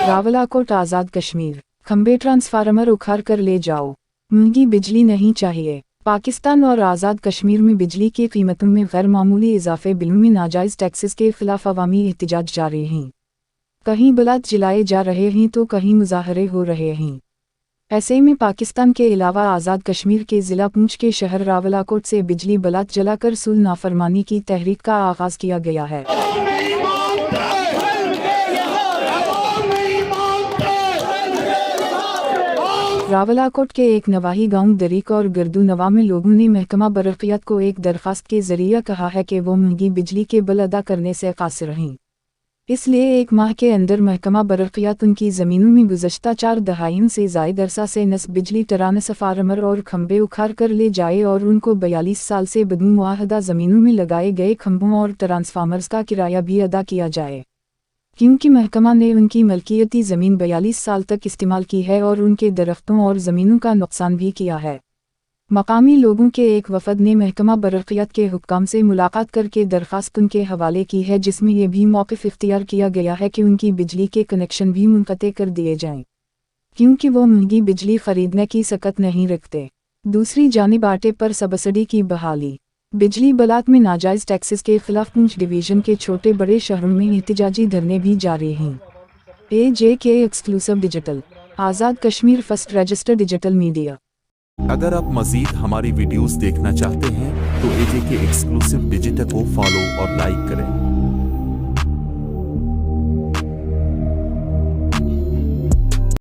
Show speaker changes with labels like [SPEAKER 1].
[SPEAKER 1] रावलाकोट आज़ाद कश्मीर, खंबे ट्रांसफार्मर उखाड़ कर ले जाओ, महंगी बिजली नहीं चाहिए। पाकिस्तान और आज़ाद कश्मीर में बिजली की कीमतों में गैर मामूली इजाफे, बिलों में नाजायज़ टैक्सेस के खिलाफ अवामी एहतजाज जारी हैं। कहीं बलात जलाए जा रहे हैं तो कहीं मुजाहरे हो रहे हैं। ऐसे में पाकिस्तान के अलावा आज़ाद कश्मीर के ज़िला पुंछ के शहर रावलाकोट से बिजली बलात जलाकर सुल नाफरमानी की तहरीक का आगाज़ किया गया है। रावलाकोट के एक नवाही गांव दरीक और गर्दू नवा में लोगों ने महकमा बरक़ियात को एक दरख्वास्त के जरिए कहा है कि वो महंगी बिजली के बिल अदा करने से कासिर हैं। इसलिए 1 माह के अंदर महकमा बरक़ियात उनकी ज़मीनों में गुज़श्ता 4 दहाइयों से ज़ायद अरसा से नस्ब बिजली ट्रांसफार्मर और खंभे उखाड़ कर ले जाए और उनको 42 साल से बदून मुआहदा ज़मीनों में लगाए गए खंभों और ट्रांसफार्मर्स का किराया भी अदा किया जाए, क्योंकि महकमा ने उनकी मलकियती ज़मीन 42 साल तक इस्तेमाल की है और उनके दरख्तों और ज़मीनों का नुकसान भी किया है। मकामी लोगों के एक वफ़द ने महकमा बरक़ियात के हुक्काम से मुलाकात करके दरख्वास्त उनके हवाले की है, जिसमें यह भी मौक़िफ़ इख्तियार किया गया है कि उनकी बिजली के कनेक्शन भी मुनक़ते कर दिए जाएं, क्योंकि वो महंगी बिजली ख़रीदने की सकत नहीं रखते। दूसरी जानिब आटे पर सब्सिडी की बहाली, बिजली बलात में नाजायज़ टैक्सेस के खिलाफ पुंछ डिवीज़न के छोटे बड़े शहरों में एहतजाजी धरने भी जारी हैं। AJK exclusive digital, Azad Kashmir first register digital media.
[SPEAKER 2] अगर आप मज़ीद हमारी वीडियोस देखना चाहते हैं तो AJK एक्सक्लूसिव डिजिटल को फॉलो और लाइक करें।